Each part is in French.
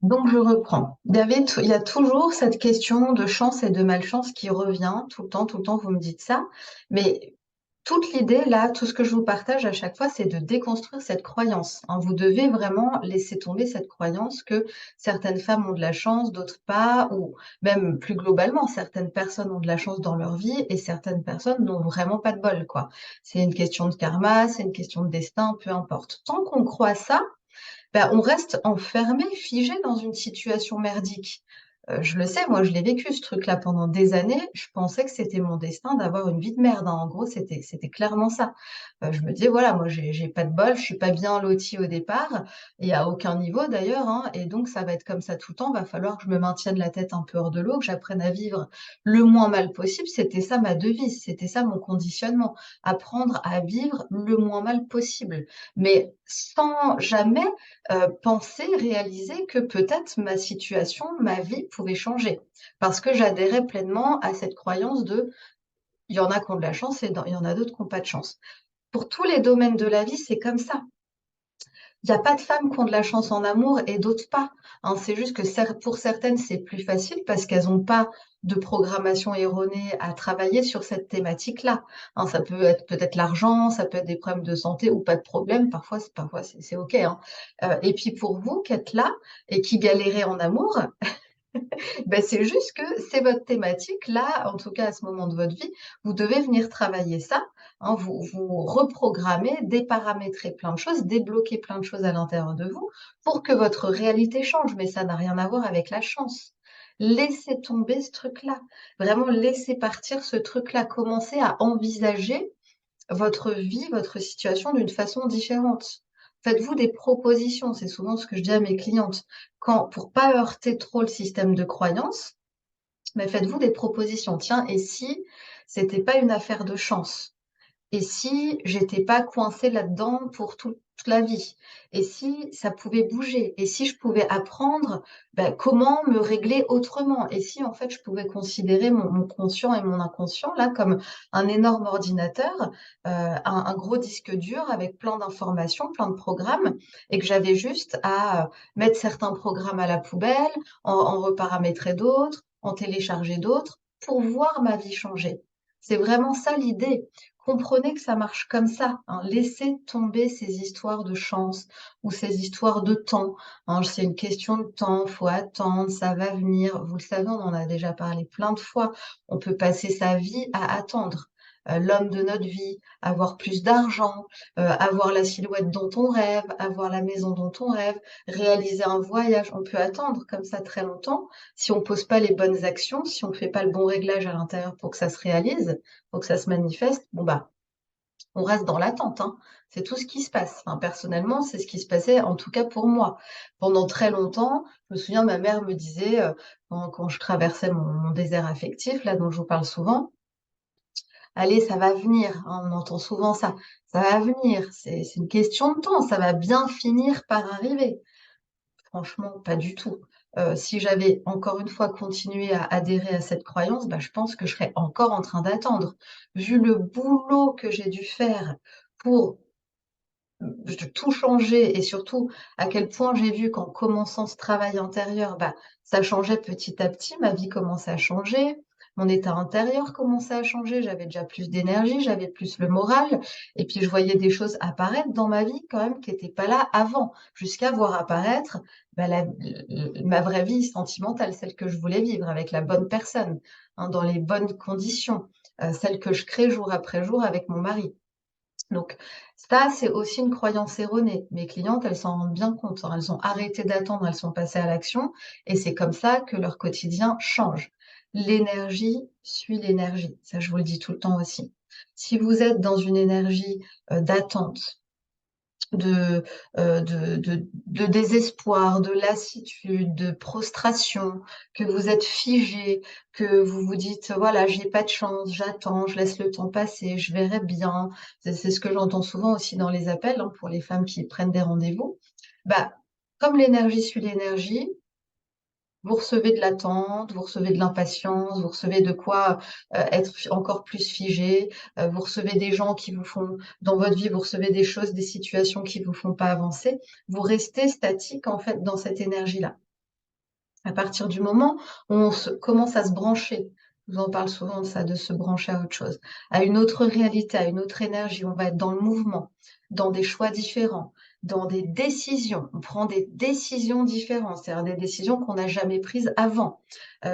Donc, je reprends. Il y a toujours cette question de chance et de malchance qui revient tout le temps, vous me dites ça. Mais toute l'idée, là, tout ce que je vous partage à chaque fois, c'est de déconstruire cette croyance, hein. Vous devez vraiment laisser tomber cette croyance que certaines femmes ont de la chance, d'autres pas, ou même plus globalement, certaines personnes ont de la chance dans leur vie et certaines personnes n'ont vraiment pas de bol, quoi. C'est une question de karma, c'est une question de destin, peu importe. Tant qu'on croit ça, bah, on reste enfermé, figé dans une situation merdique. Je le sais, moi je l'ai vécu ce truc-là pendant des années. Je pensais que c'était mon destin d'avoir une vie de merde, hein. En gros, c'était clairement ça. Je me disais: «Voilà, moi j'ai pas de bol, je suis pas bien lotie au départ et à aucun niveau d'ailleurs, hein, et donc ça va être comme ça tout le temps. Va falloir que je me maintienne la tête un peu hors de l'eau, que j'apprenne à vivre le moins mal possible». C'était ça ma devise, c'était ça mon conditionnement. Apprendre à vivre le moins mal possible, mais sans jamais penser, réaliser que peut-être ma situation, ma vie pouvait changer. Parce que j'adhérais pleinement à cette croyance de: «Il y en a qui ont de la chance et il y en a d'autres qui ont pas de chance». Pour tous les domaines de la vie, c'est comme ça. Il y a pas de femmes qui ont de la chance en amour et d'autres pas, hein. C'est juste que pour certaines, c'est plus facile parce qu'elles ont pas de programmation erronée à travailler sur cette thématique-là, hein. Ça peut être peut-être l'argent, ça peut être des problèmes de santé ou pas de problème. Parfois c'est OK, hein. Et puis pour vous qui êtes là et qui galérez en amour, ben c'est juste que c'est votre thématique là, en tout cas à ce moment de votre vie, vous devez venir travailler ça, hein, vous reprogrammer, déparamétrer plein de choses, débloquer plein de choses à l'intérieur de vous pour que votre réalité change, mais ça n'a rien à voir avec la chance. Laissez tomber ce truc-là, vraiment laissez partir ce truc-là, commencez à envisager votre vie, votre situation d'une façon différente. Faites-vous des propositions, c'est souvent ce que je dis à mes clientes. Quand pour pas heurter trop le système de croyance, mais faites-vous des propositions. Tiens, et si c'était pas une affaire de chance? Et si j'étais pas coincée là-dedans pour toute la vie? Et si ça pouvait bouger? Et si je pouvais apprendre, bah, comment me régler autrement? Et si en fait je pouvais considérer mon conscient et mon inconscient là comme un énorme ordinateur, un gros disque dur avec plein d'informations, plein de programmes et que j'avais juste à, mettre certains programmes à la poubelle, en reparamétrer d'autres, en télécharger d'autres pour voir ma vie changer. C'est vraiment ça l'idée. Comprenez que ça marche comme ça, hein. Laissez tomber ces histoires de chance ou ces histoires de temps, hein. C'est une question de temps, faut attendre, ça va venir. Vous le savez, on en a déjà parlé plein de fois. On peut passer sa vie à attendre. L'homme de notre vie, avoir plus d'argent, avoir la silhouette dont on rêve, avoir la maison dont on rêve, réaliser un voyage. On peut attendre comme ça très longtemps. Si on pose pas les bonnes actions, si on fait pas le bon réglage à l'intérieur pour que ça se réalise, pour que ça se manifeste, bon bah, on reste dans l'attente, hein. C'est tout ce qui se passe. Enfin, personnellement, c'est ce qui se passait, en tout cas pour moi. Pendant très longtemps, je me souviens, ma mère me disait, quand je traversais mon désert affectif, là, dont je vous parle souvent: «Allez, ça va venir», hein, on entend souvent ça. «Ça va venir, c'est une question de temps, ça va bien finir par arriver». Franchement, pas du tout. Si j'avais encore une fois continué à adhérer à cette croyance, bah, je pense que je serais encore en train d'attendre. Vu le boulot que j'ai dû faire pour, tout changer et surtout à quel point j'ai vu qu'en commençant ce travail intérieur, bah, ça changeait petit à petit, ma vie commençait à changer, mon état intérieur commençait à changer, j'avais déjà plus d'énergie, j'avais plus le moral et puis je voyais des choses apparaître dans ma vie quand même qui étaient pas là avant, jusqu'à voir apparaître, bah, ma vraie vie sentimentale, celle que je voulais vivre avec la bonne personne, hein, dans les bonnes conditions, celle que je crée jour après jour avec mon mari. Donc ça, c'est aussi une croyance erronée. Mes clientes, elles s'en rendent bien compte, hein. Elles ont arrêté d'attendre, elles sont passées à l'action et c'est comme ça que leur quotidien change. L'énergie suit l'énergie, ça je vous le dis tout le temps aussi. Si vous êtes dans une énergie, d'attente, de, de désespoir, de lassitude, de prostration, que vous êtes figé, que vous vous dites: «Voilà, j'ai pas de chance, j'attends, je laisse le temps passer, je verrai bien». C'est ce que j'entends souvent aussi dans les appels, hein, pour les femmes qui prennent des rendez-vous. Bah, comme l'énergie suit l'énergie, vous recevez de l'attente, vous recevez de l'impatience, vous recevez de quoi, être encore plus figé, vous recevez des gens qui vous font dans votre vie, vous recevez des choses, des situations qui vous font pas avancer. Vous restez statique, en fait, dans cette énergie-là. À partir du moment où on commence à se brancher, je vous en parle souvent de ça, de se brancher à autre chose, à une autre réalité, à une autre énergie, on va être dans le mouvement, dans des choix différents, dans des décisions. On prend des décisions différentes, c'est-à-dire des décisions qu'on n'a jamais prises avant,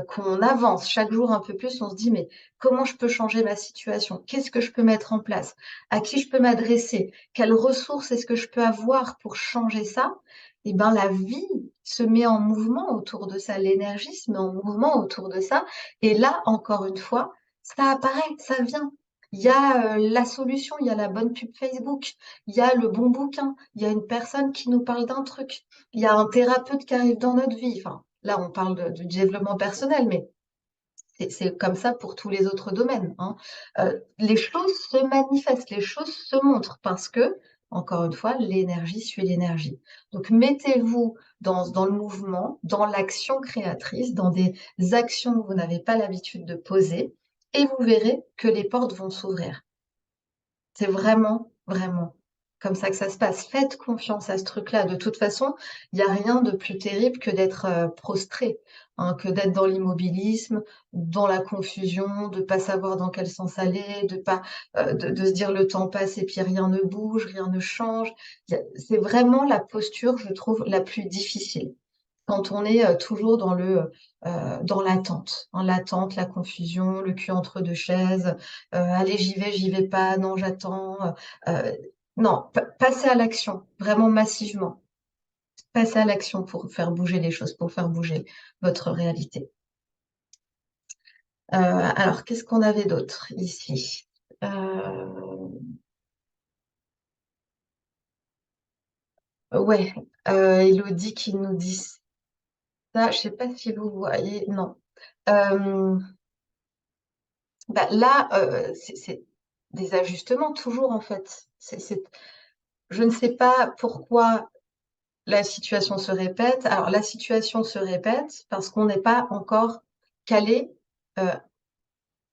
qu'on avance chaque jour un peu plus. On se dit, mais comment je peux changer ma situation? Qu'est-ce que je peux mettre en place? À qui je peux m'adresser? Quelles ressources est-ce que je peux avoir pour changer ça? Eh ben, la vie se met en mouvement autour de ça, l'énergie se met en mouvement autour de ça. Et là, encore une fois, ça apparaît, ça vient. Il y a la solution, il y a la bonne pub Facebook, il y a le bon bouquin, il y a une personne qui nous parle d'un truc, il y a un thérapeute qui arrive dans notre vie. Enfin, là, on parle du développement personnel, mais c'est comme ça pour tous les autres domaines, hein. Les choses se manifestent, les choses se montrent parce que, encore une fois, l'énergie suit l'énergie. Donc mettez-vous dans le mouvement, dans l'action créatrice, dans des actions que vous n'avez pas l'habitude de poser et vous verrez que les portes vont s'ouvrir. C'est vraiment, vraiment comme ça que ça se passe. Faites confiance à ce truc-là. De toute façon, il y a rien de plus terrible que d'être, prostré, hein, que d'être dans l'immobilisme, dans la confusion, de pas savoir dans quel sens aller, de pas, de se dire: «Le temps passe» et puis rien ne bouge, rien ne change. C'est vraiment la posture, je trouve, la plus difficile. Quand on est, toujours dans l'attente, hein, l'attente, la confusion, le cul entre 2 chaises, «Allez, j'y vais pas, non, j'attends», non, passez à l'action, vraiment massivement. Passez à l'action pour faire bouger les choses, pour faire bouger votre réalité. Alors qu'est-ce qu'on avait d'autre ici? Ouais, Élodie qui nous dit ça, je sais pas si vous voyez, non. Hem Bah, là, c'est des ajustements toujours, en fait. Je ne sais pas pourquoi la situation se répète. Alors la situation se répète parce qu'on n'est pas encore calé, heu,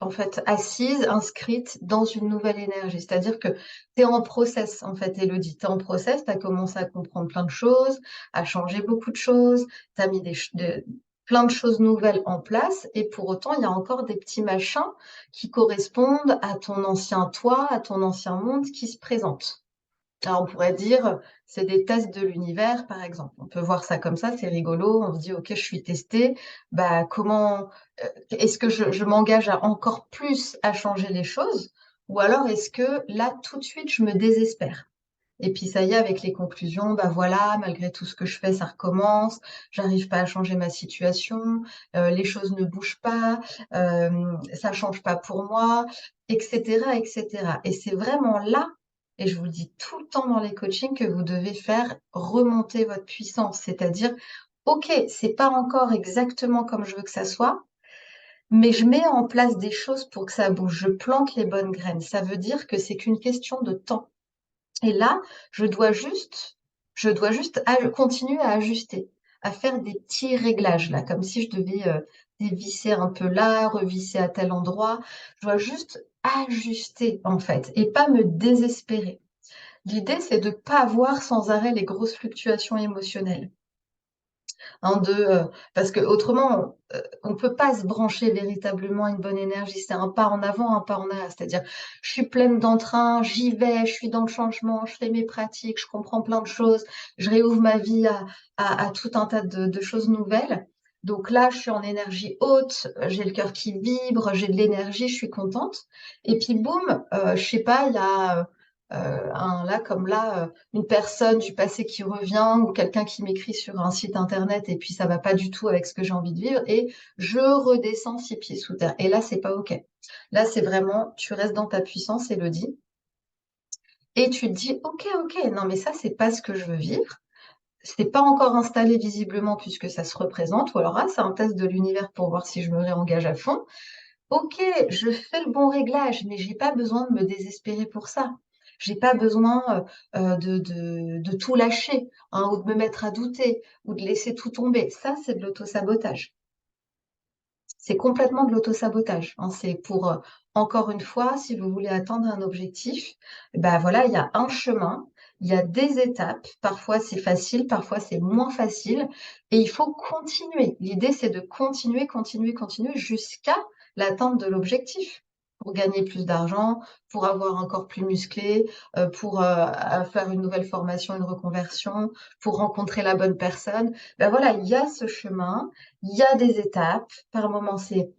en fait, assise, inscrite dans une nouvelle énergie. C'est-à-dire que tu es en process, en fait, Élodie. Tu es en process, tu as commencé à comprendre plein de choses, à changer beaucoup de choses, tu as mis plein de choses nouvelles en place et pour autant, il y a encore des petits machins qui correspondent à ton ancien toi, à ton ancien monde qui se présentent. Alors on pourrait dire, c'est des tests de l'univers, par exemple. On peut voir ça comme ça, c'est rigolo. On se dit: «OK, je suis testé. Bah, comment, est-ce que je m'engage à encore plus à changer les choses? Ou alors est-ce que là, tout de suite, je me désespère?» Et puis ça y est, avec les conclusions, bah, voilà, malgré tout ce que je fais, ça recommence, j'arrive pas à changer ma situation, les choses ne bougent pas, ça change pas pour moi, et cetera, et cetera. Et c'est vraiment là, et je vous le dis tout le temps dans les coachings, que vous devez faire remonter votre puissance. C'est-à-dire: «OK, c'est pas encore exactement comme je veux que ça soit, mais je mets en place des choses pour que ça bouge. Je plante les bonnes graines». Ça veut dire que c'est qu'une question de temps. Et là, je dois juste continuer à ajuster, à faire des petits réglages là, comme si je devais, dévisser un peu là, revisser à tel endroit. Je dois juste ajuster, en fait, et pas me désespérer. L'idée, c'est de pas avoir sans arrêt les grosses fluctuations émotionnelles. Hein, parce qu'autrement, on peut pas se brancher véritablement à une bonne énergie. C'est un pas en avant, un pas en arrière. C'est-à-dire, je suis pleine d'entrain, j'y vais, je suis dans le changement, je fais mes pratiques, je comprends plein de choses, je réouvre ma vie à tout un tas de choses nouvelles. Donc là, je suis en énergie haute, j'ai le cœur qui vibre, j'ai de l'énergie, je suis contente. Et puis boum, je sais pas, il y a, une personne du passé qui revient ou quelqu'un qui m'écrit sur un site internet et puis ça va pas du tout avec ce que j'ai envie de vivre et je redescends 6 pieds sous terre et là, c'est pas OK. Là, c'est vraiment tu restes dans ta puissance, Élodie, et tu te dis: «OK, OK, non mais ça, c'est pas ce que je veux vivre. C'est pas encore installé visiblement puisque ça se représente ou alors, ah, c'est un test de l'univers pour voir si je me réengage à fond. OK, je fais le bon réglage, mais j'ai pas besoin de me désespérer pour ça. J'ai pas besoin, de tout lâcher, hein, ou de me mettre à douter, ou de laisser tout tomber. Ça, c'est de l'auto-sabotage. C'est complètement de l'auto-sabotage, hein. C'est pour, encore une fois, si vous voulez atteindre un objectif, bah, voilà, il y a un chemin Il y a des étapes, parfois c'est facile, parfois c'est moins facile et il faut continuer. L'idée, c'est de continuer, continuer, continuer jusqu'à l'atteinte de l'objectif. Pour gagner plus d'argent, pour avoir un corps plus musclé, pour, faire une nouvelle formation, une reconversion, pour rencontrer la bonne personne. Ben voilà, il y a ce chemin, il y a des étapes. Par moments, c'est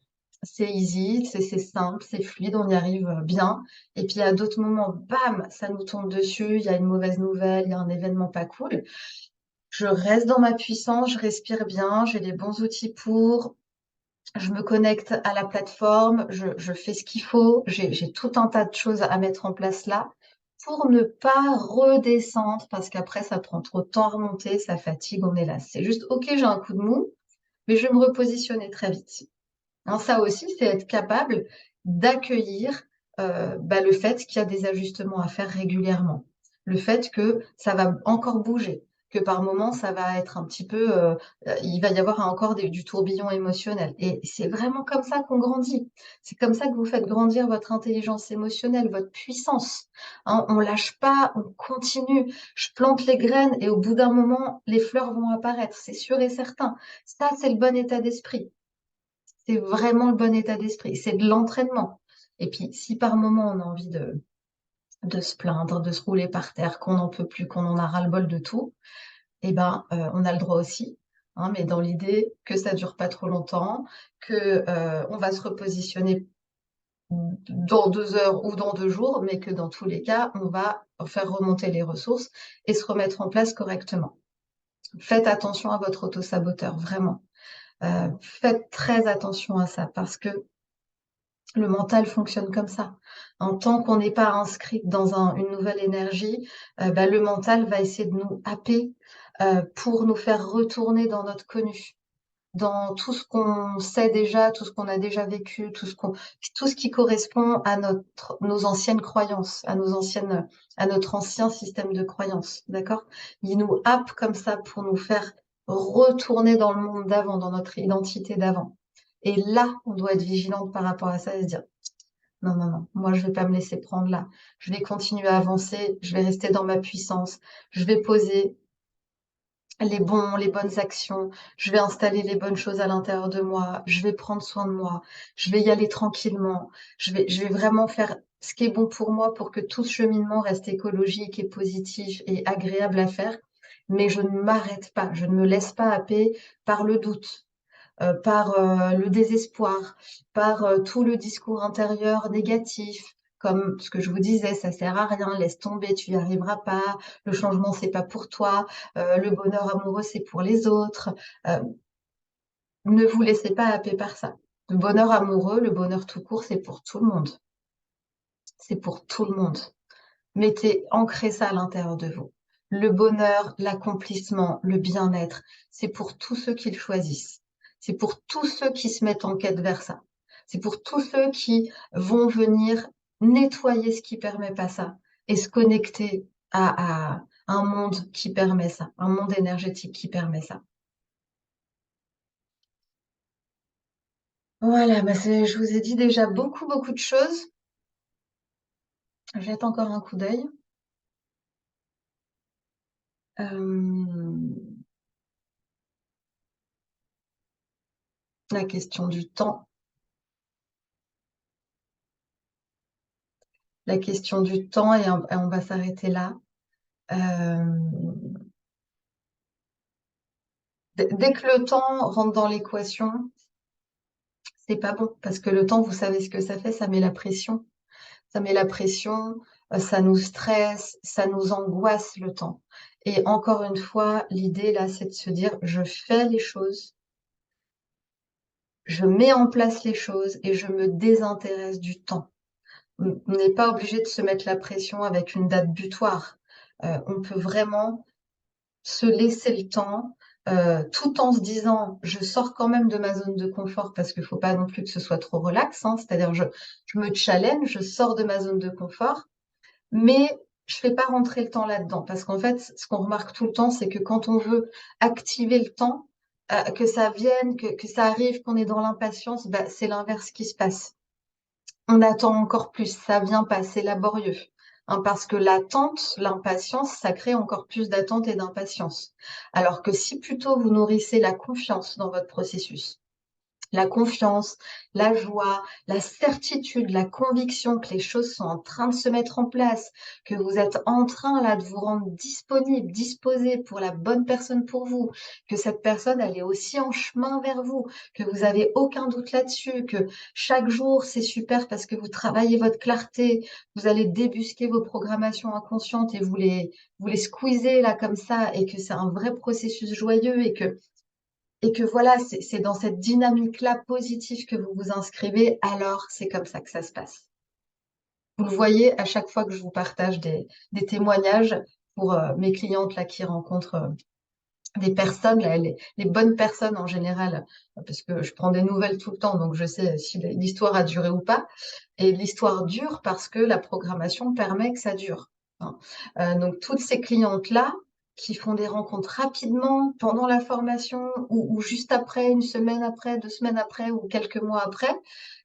easy, c'est simple, c'est fluide, on y arrive, bien et puis à d'autres moments, bam, ça nous tombe dessus, il y a une mauvaise nouvelle, il y a un événement pas cool. Je reste dans ma puissance, je respire bien, j'ai les bons outils pour, je me connecte à la plateforme, je fais ce qu'il faut, j'ai tout un tas de choses à mettre en place là, pour ne pas redescendre parce qu'après ça prend trop de temps à remonter, ça fatigue, on est là. C'est juste: «OK, j'ai un coup de mou, mais je vais me repositionner très vite». Hein, ça aussi, c'est être capable d'accueillir, bah, le fait qu'il y a des ajustements à faire régulièrement. Le fait que ça va encore bouger, que par moments ça va être un petit peu, il va y avoir encore du tourbillon émotionnel et c'est vraiment comme ça qu'on grandit. C'est comme ça que vous faites grandir votre intelligence émotionnelle, votre puissance, hein. On lâche pas, on continue. Je plante les graines et au bout d'un moment, les fleurs vont apparaître, c'est sûr et certain. Ça, c'est le bon état d'esprit. C'est vraiment le bon état d'esprit, c'est de l'entraînement et puis si par moment on a envie de se plaindre, de se rouler par terre, qu'on n'en peut plus, qu'on en a ras-le-bol de tout et ben, on a le droit aussi, hein, mais dans l'idée que ça dure pas trop longtemps, que, on va se repositionner dans 2 heures ou dans 2 jours, mais que dans tous les cas, on va faire remonter les ressources et se remettre en place correctement. Faites attention à votre autosaboteur, vraiment, faites très attention à ça parce que le mental fonctionne comme ça. En tant qu'on n'est pas inscrit dans une nouvelle énergie, bah, le mental va essayer de nous happer, pour nous faire retourner dans notre connu, dans tout ce qu'on sait déjà, tout ce qu'on a déjà vécu, tout ce qui correspond à nos anciennes croyances, à notre ancien système de croyances, d'accord? Il nous happe comme ça pour nous faire retourner dans le monde d'avant, dans notre identité d'avant et là, on doit être vigilante par rapport à ça et se dire: non, non, non, moi je vais pas me laisser prendre là. Je vais continuer à avancer, je vais rester dans ma puissance, je vais poser les bonnes actions, je vais installer les bonnes choses à l'intérieur de moi, je vais prendre soin de moi, je vais y aller tranquillement, je vais vraiment faire ce qui est bon pour moi pour que tout ce cheminement reste écologique et positif et agréable à faire. Mais je ne m'arrête pas, je ne me laisse pas happer par le doute, par, le désespoir, par, tout le discours intérieur négatif, comme ce que je vous disais: «Ça sert à rien, laisse tomber, tu y arriveras pas, le changement c'est pas pour toi, le bonheur amoureux c'est pour les autres». Heu, Ne vous laissez pas happer par ça. Le bonheur amoureux, le bonheur tout court, c'est pour tout le monde. C'est pour tout le monde. Ancrez ça à l'intérieur de vous. Le bonheur, l'accomplissement, le bien-être, c'est pour tous ceux qui le choisissent. C'est pour tous ceux qui se mettent en quête vers ça. C'est pour tous ceux qui vont venir nettoyer ce qui permet pas ça et se connecter à un monde qui permet ça, un monde énergétique qui permet ça. Voilà, bah, je vous ai dit déjà beaucoup, beaucoup de choses. Jette encore un coup d'œil. Hem, la question du temps. La question du temps et on va s'arrêter là. Hem, dès que le temps rentre dans l'équation, c'est pas bon parce que le temps, vous savez ce que ça fait? Ça met la pression. Ça met la pression, ça nous stresse, ça nous angoisse le temps et encore une fois, l'idée là, c'est de se dire: «Je fais les choses, je mets en place les choses et je me désintéresse du temps». On n'est pas obligé de se mettre la pression avec une date butoir. On peut vraiment se laisser le temps, tout en se disant: «Je sors quand même de ma zone de confort» parce qu'il faut pas non plus que ce soit trop relax, hein. C'est-à-dire je me challenge, je sors de ma zone de confort, mais je fais pas rentrer le temps là-dedans. Parce qu'en fait, ce qu'on remarque tout le temps, c'est que quand on veut activer le temps, que ça vienne, que ça arrive, qu'on est dans l'impatience, bah, c'est l'inverse qui se passe. On attend encore plus, ça vient pas, c'est laborieux, hein, parce que l'attente, l'impatience, ça crée encore plus d'attente et d'impatience. Alors que si plutôt vous nourrissez la confiance dans votre processus, la confiance, la joie, la certitude, la conviction que les choses sont en train de se mettre en place, que vous êtes en train là de vous rendre disponible, disposé pour la bonne personne pour vous, que cette personne elle est aussi en chemin vers vous, que vous avez aucun doute là-dessus, que chaque jour c'est super parce que vous travaillez votre clarté, vous allez débusquer vos programmations inconscientes et vous les squeezer là comme ça et que c'est un vrai processus joyeux et que voilà, c'est dans cette dynamique-là positive que vous vous inscrivez, alors c'est comme ça que ça se passe. Vous le voyez à chaque fois que je vous partage des témoignages pour mes clientes là qui rencontrent des personnes, là, les bonnes personnes en général, parce que je prends des nouvelles tout le temps, donc je sais si l'histoire a duré ou pas. Et l'histoire dure parce que la programmation permet que ça dure, hein. Donc toutes ces clientes-là qui font des rencontres rapidement pendant la formation ou juste après, une semaine après, 2 semaines après ou quelques mois après,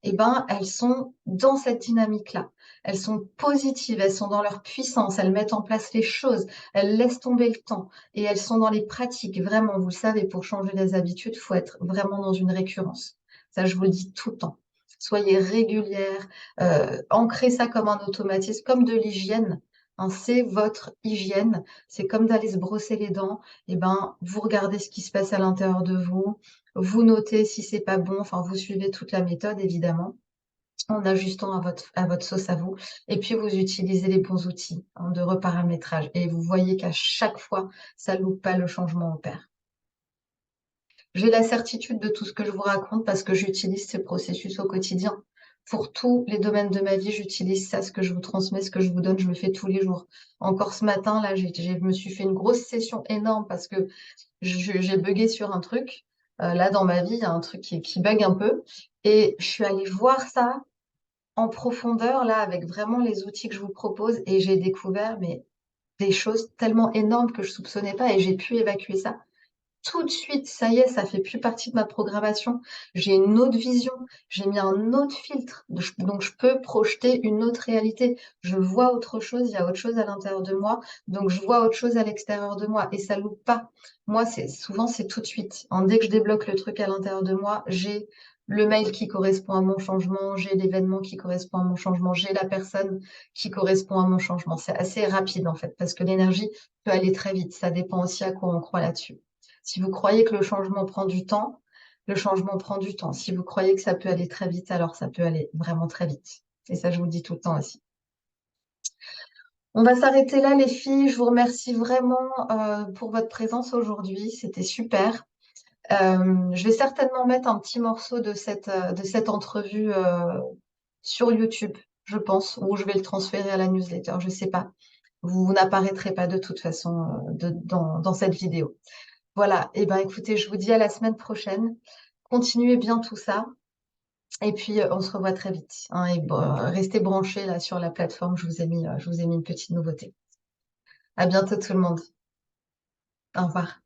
eh ben, elles sont dans cette dynamique-là. Elles sont positives, elles sont dans leur puissance, elles mettent en place les choses, elles laissent tomber le temps et elles sont dans les pratiques. Vraiment, vous le savez, pour changer les habitudes, il faut être vraiment dans une récurrence. Ça, je vous le dis tout le temps. Soyez régulière, ancrez ça comme un automatisme, comme de l'hygiène, hein, c'est votre hygiène. C'est comme d'aller se brosser les dents. Et ben, vous regardez ce qui se passe à l'intérieur de vous, vous notez si c'est pas bon, enfin, vous suivez toute la méthode, évidemment, en ajustant à votre sauce à vous. Et puis, vous utilisez les bons outils, hein, de reparamétrage. Et vous voyez qu'à chaque fois, ça loupe pas, le changement opère. J'ai la certitude de tout ce que je vous raconte parce que j'utilise ces processus au quotidien. Pour tous les domaines de ma vie, j'utilise ça, ce que je vous transmets, ce que je vous donne, je le fais tous les jours. Encore ce matin, là, je me suis fait une grosse session énorme parce que j'ai bugué sur un truc. Là, dans ma vie, il y a un truc qui bug un peu. Et je suis allée voir ça en profondeur, là, avec vraiment les outils que je vous propose. Et j'ai découvert mais, des choses tellement énormes que je soupçonnais pas et j'ai pu évacuer ça tout de suite, ça y est, ça fait plus partie de ma programmation. J'ai une autre vision, j'ai mis un autre filtre, donc je peux projeter une autre réalité. Je vois autre chose, il y a autre chose à l'intérieur de moi, donc je vois autre chose à l'extérieur de moi et ça loupe pas. Moi, c'est tout de suite, hein. Dès que je débloque le truc à l'intérieur de moi, j'ai le mail qui correspond à mon changement, j'ai l'événement qui correspond à mon changement, j'ai la personne qui correspond à mon changement. C'est assez rapide en fait, parce que l'énergie peut aller très vite. Ça dépend aussi à quoi on croit là-dessus. Si vous croyez que le changement prend du temps, le changement prend du temps. Si vous croyez que ça peut aller très vite, alors ça peut aller vraiment très vite. Et ça, je vous le dis tout le temps aussi. On va s'arrêter là, les filles. Je vous remercie vraiment pour votre présence aujourd'hui. C'était super. Je vais certainement mettre un petit morceau de cette entrevue sur YouTube, je pense, ou je vais le transférer à la newsletter. Je ne sais pas. Vous n'apparaîtrez pas de toute façon dans cette vidéo. Voilà, et ben écoutez, je vous dis à la semaine prochaine. Continuez bien tout ça. Et puis, on se revoit très vite, hein, et bon, restez branchés là sur la plateforme. Je vous ai mis une petite nouveauté. À bientôt tout le monde. Au revoir.